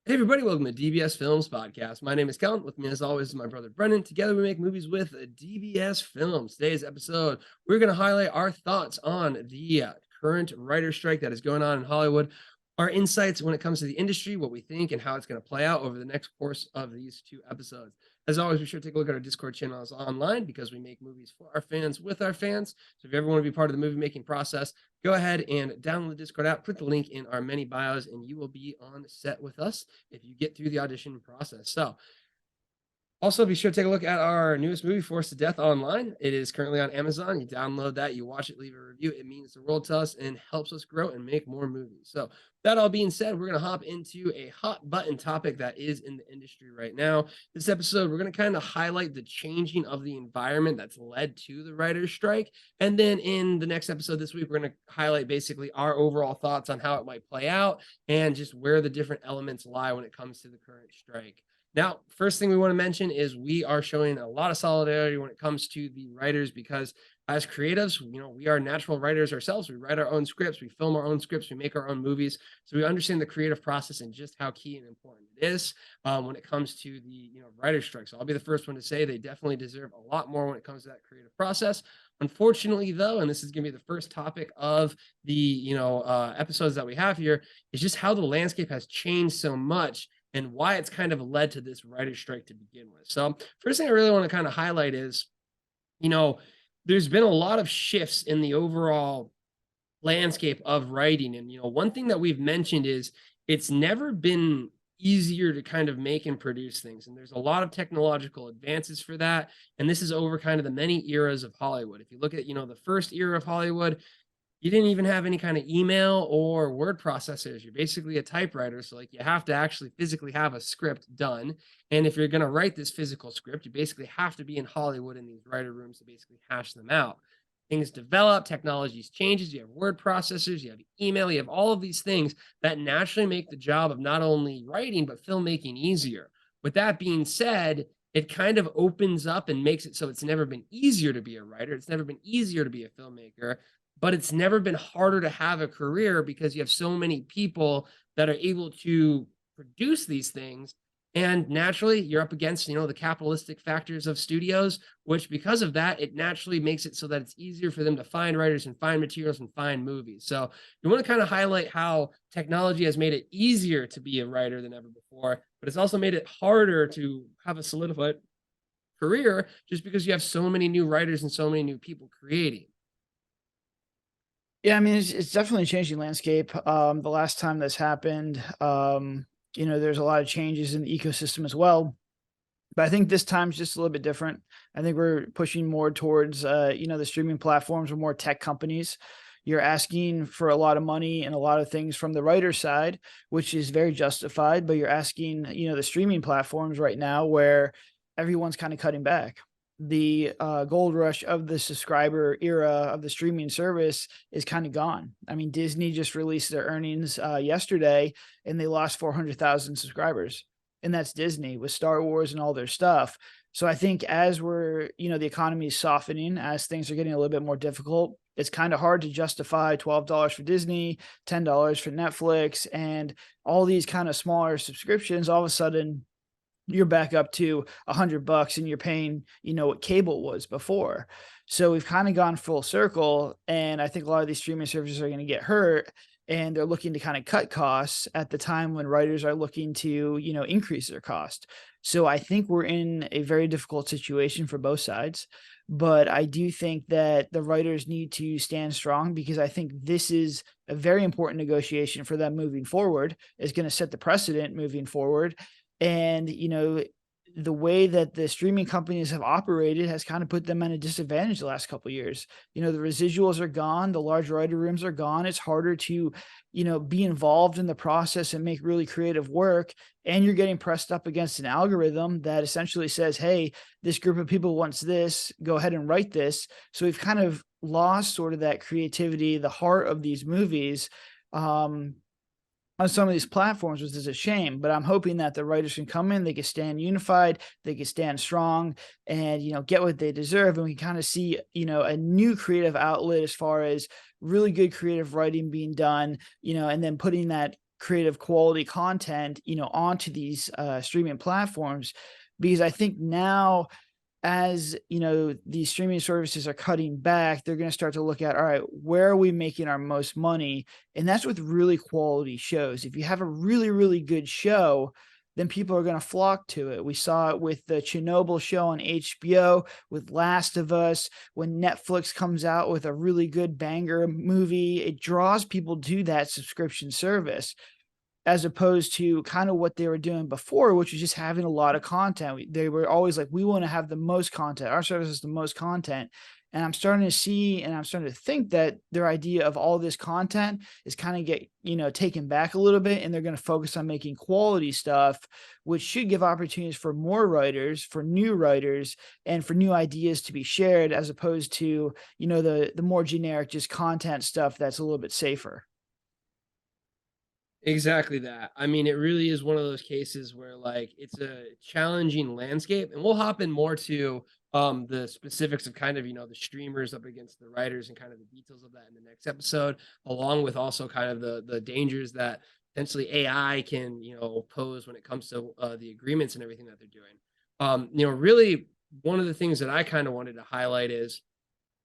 Hey everybody, welcome to DBS Films Podcast. My name is Kellen. With me as always is my brother Brennan. Together we make movies with DBS Films. Today's episode, we're going to highlight our thoughts on the current writer strike that is going on in Hollywood, our insights when it comes to the industry, what we think, and how it's going to play out over the next course of these two episodes. As always, be sure to take a look at our Discord channels online because we make movies for our fans with our fans. So if you ever want to be part of the movie making process, go ahead and download the Discord app, click the link in our many bios, and you will be on set with us if you get through the audition process. So also, be sure to take a look at our newest movie, Forced to Death Online. It is currently on Amazon. You download that, you watch it, leave a review. It means the world to us and helps us grow and make more movies. So, that all being said, we're going to hop into a hot button topic that is in the industry right now. This episode, we're going to kind of highlight the changing of the environment that's led to the writer's strike. And then in the next episode this week, we're going to highlight basically our overall thoughts on how it might play out and just where the different elements lie when it comes to the current strike. Now, first thing we want to mention is we are showing a lot of solidarity when it comes to the writers because as creatives, we are natural writers ourselves. We write our own scripts, we film our own scripts, we make our own movies. So we understand the creative process and just how key and important it is when it comes to the writer strike. So I'll be the first one to say they definitely deserve a lot more when it comes to that creative process. Unfortunately, though, and this is going to be the first topic of the episodes that we have here, is just how the landscape has changed so much and why it's kind of led to this writer's strike to begin with. So, first thing I really want to kind of highlight is, you know, there's been a lot of shifts in the overall landscape of writing. And, one thing that we've mentioned is it's never been easier to kind of make and produce things. And there's a lot of technological advances for that. And this is over kind of the many eras of Hollywood. If you look at, the first era of Hollywood, you didn't even have any kind of email or word processors. You're basically a typewriter. So, like, you have to actually physically have a script done. And if you're going to write this physical script, you basically have to be in Hollywood in these writer rooms to basically hash them out. Things develop, technologies changes. You have word processors, you have email, you have all of these things that naturally make the job of not only writing, but filmmaking easier. With that being said, it kind of opens up and makes it so it's never been easier to be a writer. It's never been easier to be a filmmaker, but it's never been harder to have a career because you have so many people that are able to produce these things. And naturally, you're up against, the capitalistic factors of studios, which because of that, it naturally makes it so that it's easier for them to find writers and find materials and find movies. So you want to kind of highlight how technology has made it easier to be a writer than ever before, but it's also made it harder to have a solidified career just because you have so many new writers and so many new people creating. Yeah, I mean, it's definitely a changing landscape. The last time this happened, there's a lot of changes in the ecosystem as well. But I think this time's just a little bit different. I think we're pushing more towards, the streaming platforms or more tech companies. You're asking for a lot of money and a lot of things from the writer side, which is very justified. But you're asking, the streaming platforms right now where everyone's kind of cutting back. The gold rush of the subscriber era of the streaming service is kind of gone. I mean, Disney just released their earnings yesterday and they lost 400,000 subscribers. And that's Disney with Star Wars and all their stuff. So I think as the economy is softening, as things are getting a little bit more difficult, it's kind of hard to justify $12 for Disney, $10 for Netflix, and all these kind of smaller subscriptions. All of a sudden, you're back up to $100 and you're paying, what cable was before. So we've kind of gone full circle. And I think a lot of these streaming services are going to get hurt and they're looking to kind of cut costs at the time when writers are looking to, increase their cost. So I think we're in a very difficult situation for both sides. But I do think that the writers need to stand strong because I think this is a very important negotiation for them moving forward. Is going to set the precedent moving forward. And, the way that the streaming companies have operated has kind of put them at a disadvantage the last couple of years. The residuals are gone, the large writer rooms are gone. It's harder to, be involved in the process and make really creative work. And you're getting pressed up against an algorithm that essentially says, hey, this group of people wants this, go ahead and write this. So we've kind of lost sort of that creativity, the heart of these movies. On some of these platforms, which is a shame, but I'm hoping that the writers can come in, they can stand unified, they can stand strong and, get what they deserve. And we kind of see, a new creative outlet as far as really good creative writing being done, and then putting that creative quality content, onto these streaming platforms. Because I think now, as these streaming services are cutting back, they're going to start to look at, all right, where are we making our most money? And that's with really quality shows. If you have a really, really good show, then people are going to flock to it. We saw it with the Chernobyl show on HBO, with Last of Us. When Netflix comes out with a really good banger movie, it draws people to that subscription service, as opposed to kind of what they were doing before, which was just having a lot of content. They were always like, we want to have the most content. Our service is the most content. And I'm starting to see, and I'm starting to think that their idea of all this content is kind of get, taken back a little bit, and they're going to focus on making quality stuff, which should give opportunities for more writers, for new writers, and for new ideas to be shared, as opposed to, the more generic, just content stuff that's a little bit safer. Exactly that. I mean, it really is one of those cases where like it's a challenging landscape, and we'll hop in more to the specifics of kind of the streamers up against the writers and kind of the details of that in the next episode, along with also kind of the dangers that potentially AI can pose when it comes to the agreements and everything that they're doing. Really one of the things that I kind of wanted to highlight is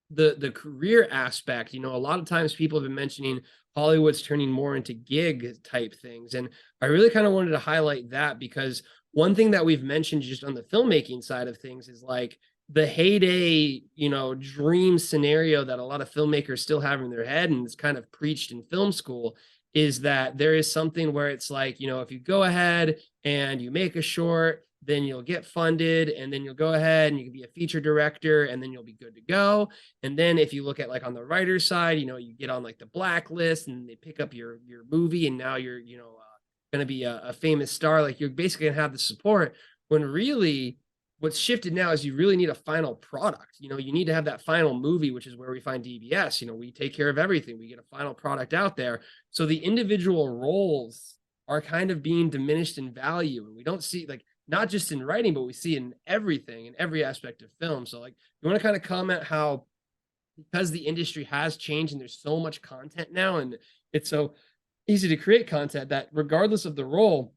the career aspect. A lot of times people have been mentioning Hollywood's turning more into gig type things, and I really kind of wanted to highlight that, because one thing that we've mentioned just on the filmmaking side of things is like the heyday dream scenario that a lot of filmmakers still have in their head, and it's kind of preached in film school, is that there is something where it's like, if you go ahead and you make a short, then you'll get funded, and then you'll go ahead and you can be a feature director, and then you'll be good to go. And then if you look at like on the writer's side, you get on like the blacklist, and they pick up your movie, and now you're going to be a famous star. Like you're basically gonna have the support, when really what's shifted now is you really need a final product. You need to have that final movie, which is where we find DBS. We take care of everything. We get a final product out there. So the individual roles are kind of being diminished in value, and we don't see, like, not just in writing, but we see in everything, in every aspect of film. So like, you want to kind of comment how, because the industry has changed and there's so much content now, and it's so easy to create content, that regardless of the role,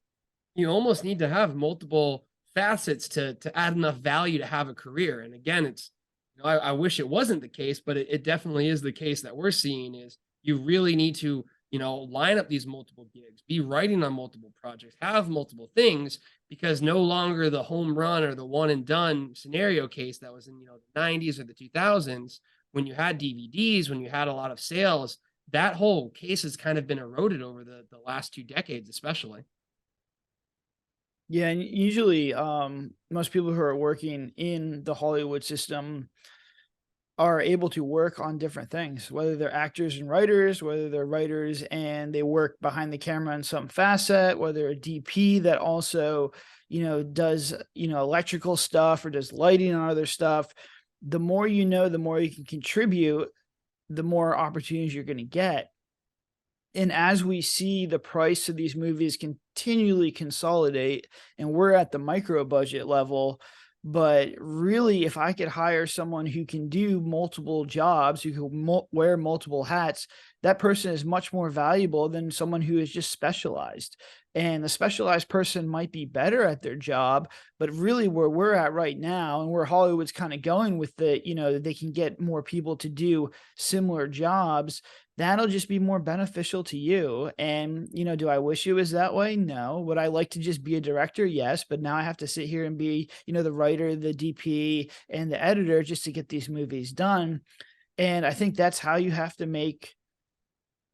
you almost need to have multiple facets to add enough value to have a career. And again, it's, I wish it wasn't the case, but it definitely is the case that we're seeing, is you really need to line up these multiple gigs, be writing on multiple projects, have multiple things, because no longer the home run or the one and done scenario case that was in the 90s or the 2000s, when you had DVDs, when you had a lot of sales. That whole case has kind of been eroded over the last 2 decades, especially. Yeah, and usually, most people who are working in the Hollywood system are able to work on different things, whether they're actors and writers, whether they're writers and they work behind the camera in some facet, whether a DP that also, does, electrical stuff or does lighting and other stuff. The more the more you can contribute, the more opportunities you're going to get. And as we see the price of these movies continually consolidate, and we're at the micro budget level, but really, if I could hire someone who can do multiple jobs, who can wear multiple hats, that person is much more valuable than someone who is just specialized. And the specialized person might be better at their job, but really where we're at right now, and where Hollywood's kind of going with they can get more people to do similar jobs, that'll just be more beneficial to you. And, do I wish it was that way? No. Would I like to just be a director? Yes. But now I have to sit here and be, the writer, the DP, and the editor just to get these movies done. And I think that's how you have to make,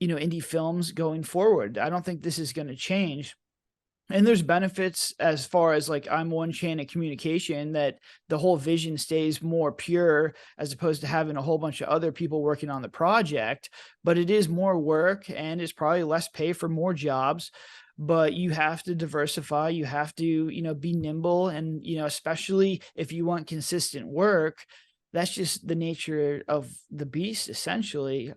indie films going forward. I don't think this is going to change. And there's benefits as far as like, I'm one chain of communication, that the whole vision stays more pure, as opposed to having a whole bunch of other people working on the project. But it is more work, and it's probably less pay for more jobs. But you have to diversify. You have to, be nimble. And, especially if you want consistent work, that's just the nature of the beast, essentially.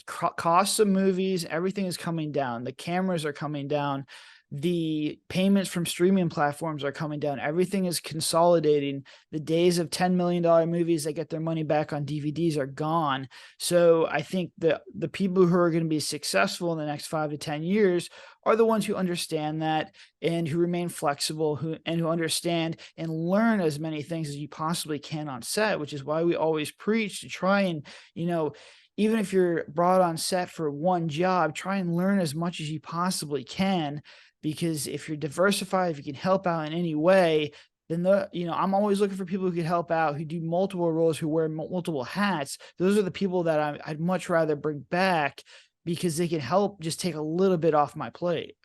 Costs of movies, everything is coming down. The cameras are coming down. The payments from streaming platforms are coming down. Everything is consolidating. The days of $10 million movies that get their money back on DVDs are gone. So I think the people who are going to be successful in the next 5 to 10 years are the ones who understand that and who remain flexible, who understand and learn as many things as you possibly can on set, which is why we always preach to try and, even if you're brought on set for one job, try and learn as much as you possibly can, because if you're diversified, if you can help out in any way, then I'm always looking for people who can help out, who do multiple roles, who wear multiple hats. Those are the people that I'd much rather bring back, because they can help just take a little bit off my plate.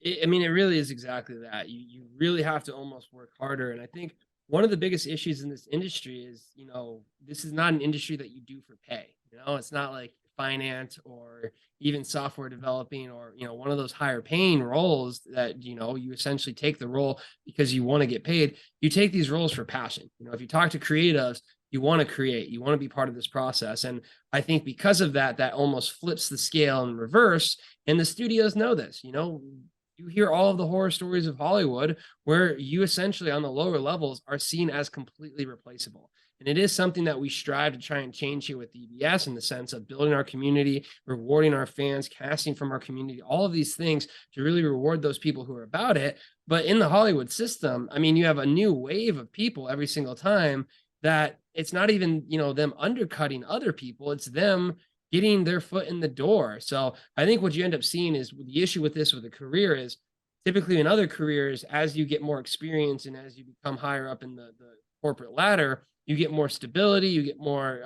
I mean, it really is exactly that. You really have to almost work harder. And I think one of the biggest issues in this industry is, this is not an industry that you do for pay. It's not like finance or even software developing or, one of those higher paying roles that, you essentially take the role because you want to get paid. You take these roles for passion. If you talk to creatives, you want to create, you want to be part of this process. And I think because of that, that almost flips the scale in reverse. And the studios know this, you hear all of the horror stories of Hollywood where you essentially on the lower levels are seen as completely replaceable. And it is something that we strive to try and change here with DBS, in the sense of building our community, rewarding our fans, casting from our community, all of these things to really reward those people who are about it. But in the Hollywood system, I mean, you have a new wave of people every single time that it's not even, them undercutting other people. It's them getting their foot in the door. So I think what you end up seeing is the issue with this with a career is typically in other careers, as you get more experience and as you become higher up in the corporate ladder, you get more stability, you get more,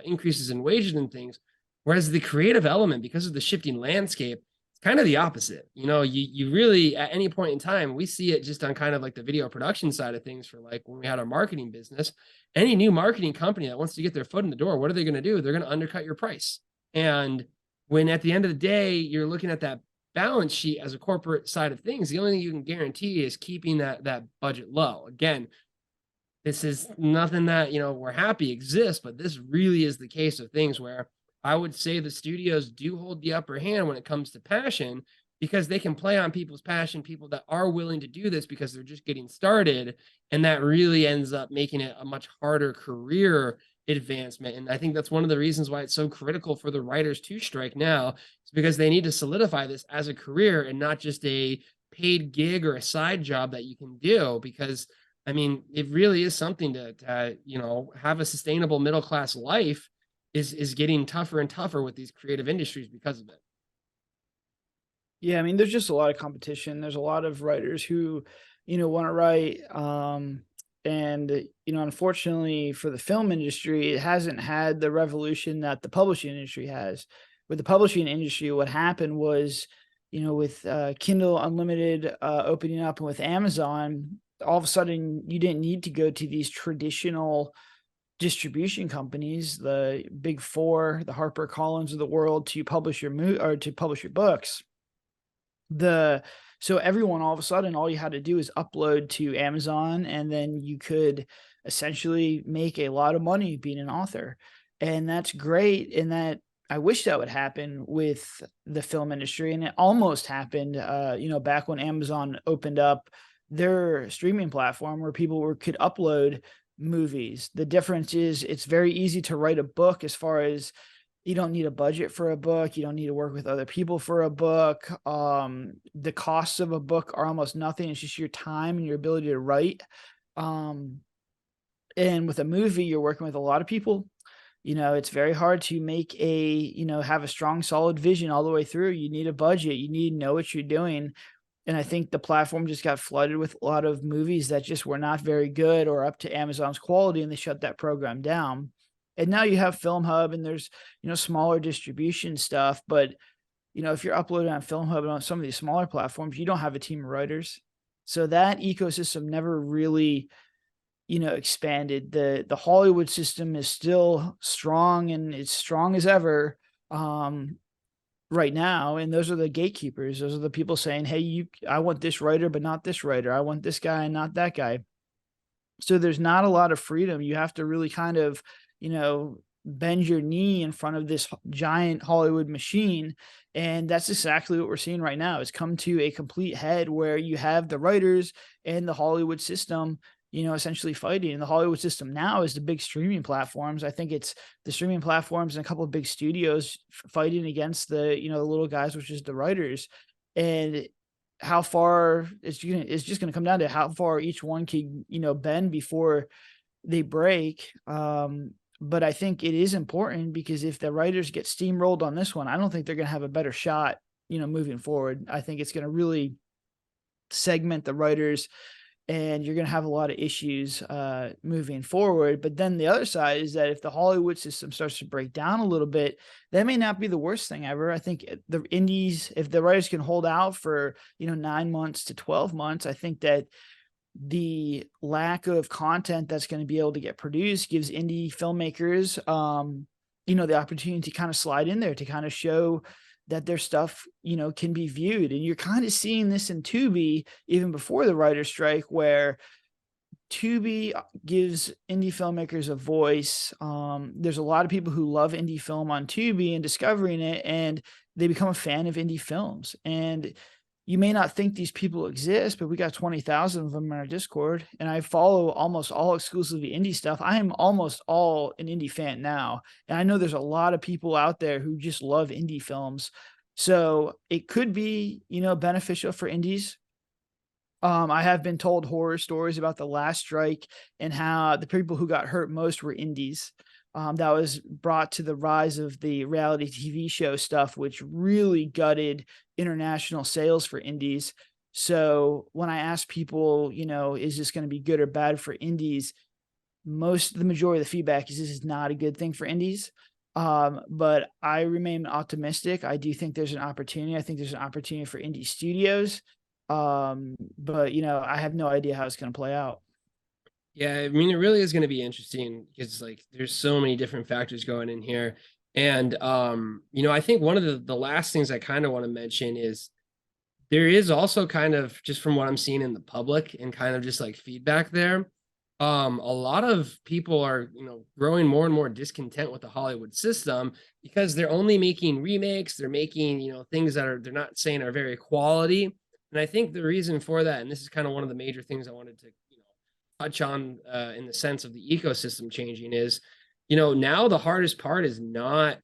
increases in wages and things. Whereas the creative element, because of the shifting landscape, it's kind of the opposite. You really, at any point in time, we see it just on kind of like the video production side of things. For like when we had our marketing business, any new marketing company that wants to get their foot in the door, what are they going to do? They're going to undercut your price. And when at the end of the day, you're looking at that balance sheet as a corporate side of things, the only thing you can guarantee is keeping that budget low. Again, this is nothing that, we're happy exists, but this really is the case of things where I would say the studios do hold the upper hand when it comes to passion, because they can play on people's passion, people that are willing to do this because they're just getting started. And that really ends up making it a much harder career advancement. And I think that's one of the reasons why it's so critical for the writers to strike now, is because they need to solidify this as a career and not just a paid gig or a side job that you can do. Because I mean, it really is something to have a sustainable middle-class life is getting tougher and tougher with these creative industries because of it. Yeah, I mean, there's just a lot of competition. There's a lot of writers who, want to write. And, unfortunately for the film industry, it hasn't had the revolution that the publishing industry has. With the publishing industry, what happened was, with Kindle Unlimited opening up and with Amazon, all of a sudden you didn't need to go to these traditional distribution companies, the big four, the HarperCollins of the world, to publish your or to publish your books. So everyone, all of a sudden, all you had to do is upload to Amazon, and then you could essentially make a lot of money being an author. And that's great. And that, I wish that would happen with the film industry. And it almost happened, back when Amazon opened up their streaming platform where people could upload movies. The difference is it's very easy to write a book, as far as you don't need a budget for a book. You don't need to work with other people for a book. The costs of a book are almost nothing. It's just your time and your ability to write. And with a movie, you're working with a lot of people. It's very hard to make have a strong, solid vision all the way through. You need a budget. You need to know what you're doing. And I think the platform just got flooded with a lot of movies that just were not very good or up to Amazon's quality, and they shut that program down. And now you have Film Hub, and there's, smaller distribution stuff. But, if you're uploading on Film Hub and on some of these smaller platforms, you don't have a team of writers. So that ecosystem never really, expanded. The Hollywood system is still strong, and it's strong as ever right now. And those are the gatekeepers. Those are the people saying, hey, I want this writer, but not this writer. I want this guy and not that guy. So there's not a lot of freedom. You have to really kind of, bend your knee in front of this giant Hollywood machine. And that's exactly what we're seeing right now. It's come to a complete head where you have the writers and the Hollywood system, essentially fighting. And the Hollywood system now is the big streaming platforms. I think it's the streaming platforms and a couple of big studios fighting against the little guys, which is the writers. And how far it's just going to come down to how far each one can, bend before they break. But I think it is important, because if the writers get steamrolled on this one, I don't think they're going to have a better shot, moving forward. I think it's going to really segment the writers, and you're going to have a lot of issues moving forward. But then the other side is that if the Hollywood system starts to break down a little bit, that may not be the worst thing ever. I think the indies, if the writers can hold out for 9 months to 12 months, I think that the lack of content that's going to be able to get produced gives indie filmmakers the opportunity to kind of slide in there, to kind of show that their stuff can be viewed. And you're kind of seeing this in Tubi even before the writer's strike, where Tubi gives indie filmmakers a voice. There's a lot of people who love indie film on Tubi and discovering it, and they become a fan of indie films. And you may not think these people exist, but we got 20,000 of them in our Discord, and I follow almost all exclusively indie stuff. I am almost all an indie fan now. And I know there's a lot of people out there who just love indie films. So it could be, beneficial for indies. I have been told horror stories about the last strike and how the people who got hurt most were indies. That was brought to the rise of the reality TV show stuff, which really gutted international sales for indies. So when I ask people, is this going to be good or bad for indies? The majority of the feedback is this is not a good thing for indies. But I remain optimistic. I do think there's an opportunity. I think there's an opportunity for indie studios. But I have no idea how it's going to play out. Yeah, I mean, it really is going to be interesting, because like there's so many different factors going in here. And I think one of the last things I kind of want to mention is there is also kind of, just from what I'm seeing in the public and kind of just like feedback there, a lot of people are, growing more and more discontent with the Hollywood system, because they're only making remakes. They're making, things that they're not saying are very quality. And I think the reason for that, and this is kind of one of the major things I wanted to, touch on in the sense of the ecosystem changing, is, now the hardest part is not,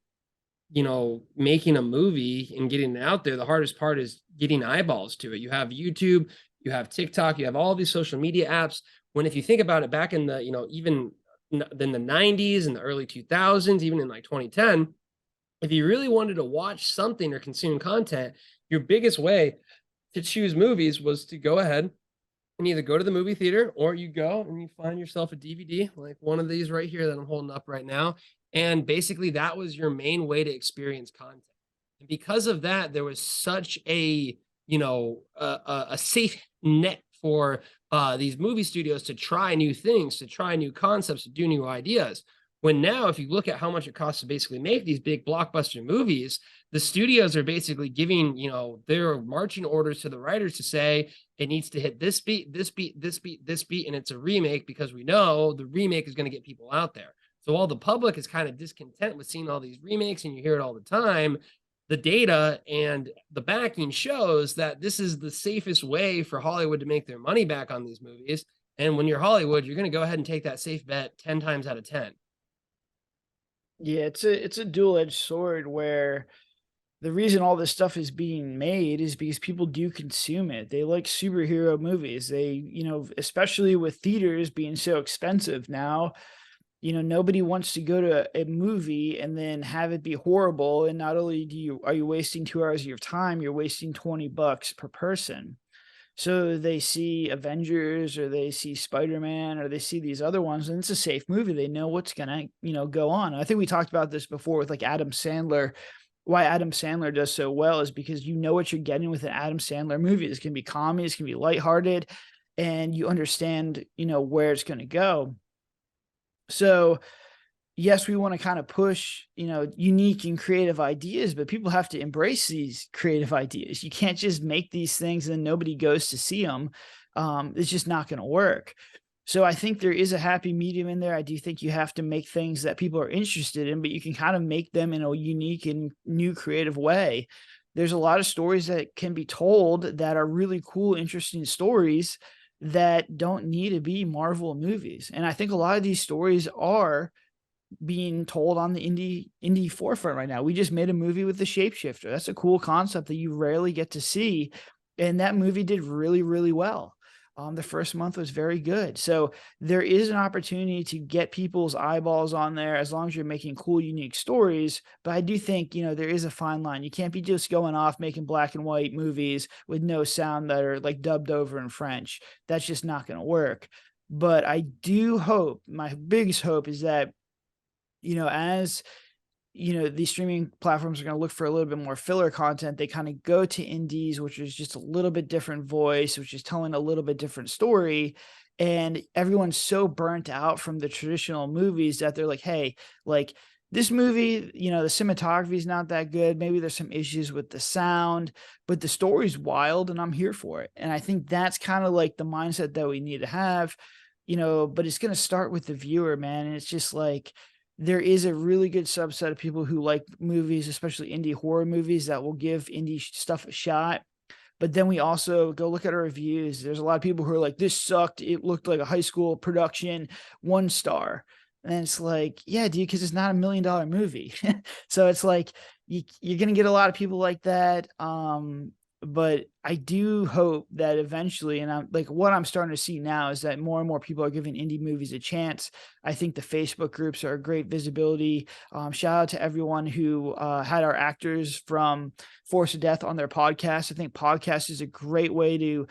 making a movie and getting it out there. The hardest part is getting eyeballs to it. You have YouTube, you have TikTok, you have all these social media apps. When, if you think about it, back in the, even in the 90s and the early 2000s, even in like 2010, if you really wanted to watch something or consume content, your biggest way to choose movies was to go ahead and either go to the movie theater, or you go and you find yourself a DVD, like one of these right here that I'm holding up right now. And basically that was your main way to experience content. And because of that, there was such a, a safe net for these movie studios to try new things, to try new concepts, to do new ideas. When now, if you look at how much it costs to basically make these big blockbuster movies, the studios are basically giving, their marching orders to the writers to say it needs to hit this beat, this beat, this beat, this beat, and it's a remake, because we know the remake is going to get people out there. So while the public is kind of discontent with seeing all these remakes, and you hear it all the time, the data and the backing shows that this is the safest way for Hollywood to make their money back on these movies. And when you're Hollywood, you're going to go ahead and take that safe bet 10 times out of 10. Yeah, it's a dual-edged sword, where the reason all this stuff is being made is because people do consume it. They like superhero movies. They, especially with theaters being so expensive now, nobody wants to go to a movie and then have it be horrible. And not only are you wasting 2 hours of your time, you're wasting $20 per person. So they see Avengers, or they see Spider-Man, or they see these other ones, and it's a safe movie. They know what's going to, go on. I think we talked about this before with like Adam Sandler. Why Adam Sandler does so well is because you know what you're getting with an Adam Sandler movie. It's going to be comedy, it's going to be lighthearted, and you understand, where it's going to go. So yes, we want to kind of push, unique and creative ideas, but people have to embrace these creative ideas. You can't just make these things and nobody goes to see them. It's just not going to work. So I think there is a happy medium in there. I do think you have to make things that people are interested in, but you can kind of make them in a unique and new creative way. There's a lot of stories that can be told that are really cool, interesting stories that don't need to be Marvel movies. And I think a lot of these stories are being told on the indie forefront right now. We just made a movie with the Shapeshifter. That's a cool concept that you rarely get to see. And that movie did really, really well. The first month was very good. So there is an opportunity to get people's eyeballs on there as long as you're making cool, unique stories. But I do think, there is a fine line. You can't be just going off making black and white movies with no sound that are like dubbed over in French. That's just not going to work. But I do hope, my biggest hope is that, as these streaming platforms are going to look for a little bit more filler content, they kind of go to indies, which is just a little bit different voice, which is telling a little bit different story. And everyone's so burnt out from the traditional movies that they're like, hey, like this movie, the cinematography is not that good. Maybe there's some issues with the sound, but the story's wild and I'm here for it. And I think that's kind of like the mindset that we need to have, but it's going to start with the viewer, man. And it's just like, there is a really good subset of people who like movies, especially indie horror movies, that will give indie stuff a shot. But then we also go look at our reviews. There's a lot of people who are like, this sucked. It looked like a high school production, 1 star. And it's like, yeah, dude, because it's not $1 million movie. So it's like, you're going to get a lot of people like that. But I do hope that eventually, and I'm like, what I'm starting to see now is that more and more people are giving indie movies a chance. I think the Facebook groups are a great visibility. Shout out to everyone who had our actors from Force of Death on their podcast. I think podcast is a great way to,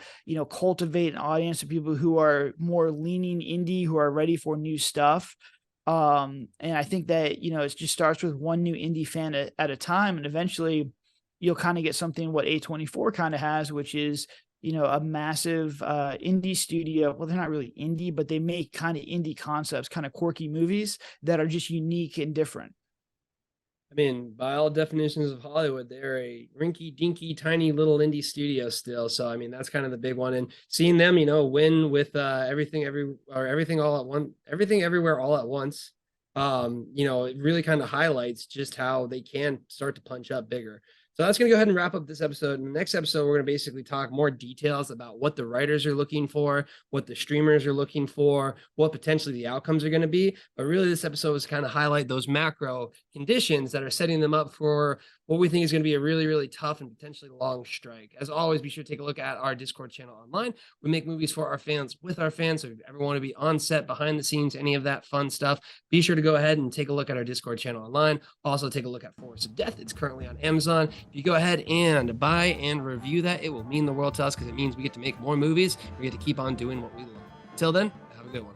cultivate an audience of people who are more leaning indie, who are ready for new stuff. And I think that, it just starts with one new indie fan at a time. And eventually you'll kind of get something what A24 kind of has, which is, a massive indie studio. Well, they're not really indie, but they make kind of indie concepts, kind of quirky movies that are just unique and different. I mean, by all definitions of Hollywood, they're a rinky-dinky, tiny little indie studio still. So, I mean, that's kind of the big one. And seeing them, win with everything everywhere all at once, it really kind of highlights just how they can start to punch up bigger. So that's going to go ahead and wrap up this episode. In the next episode, we're going to basically talk more details about what the writers are looking for, what the streamers are looking for, what potentially the outcomes are going to be. But really, this episode was kind of highlight those macro conditions that are setting them up for what we think is going to be a really, really tough and potentially long strike. As always, be sure to take a look at our Discord channel online. We make movies for our fans, with our fans. So if you ever want to be on set, behind the scenes, any of that fun stuff, be sure to go ahead and take a look at our Discord channel online. Also, take a look at Force of Death. It's currently on Amazon. If you go ahead and buy and review that, it will mean the world to us because it means we get to make more movies. We get to keep on doing what we love. Until then, have a good one.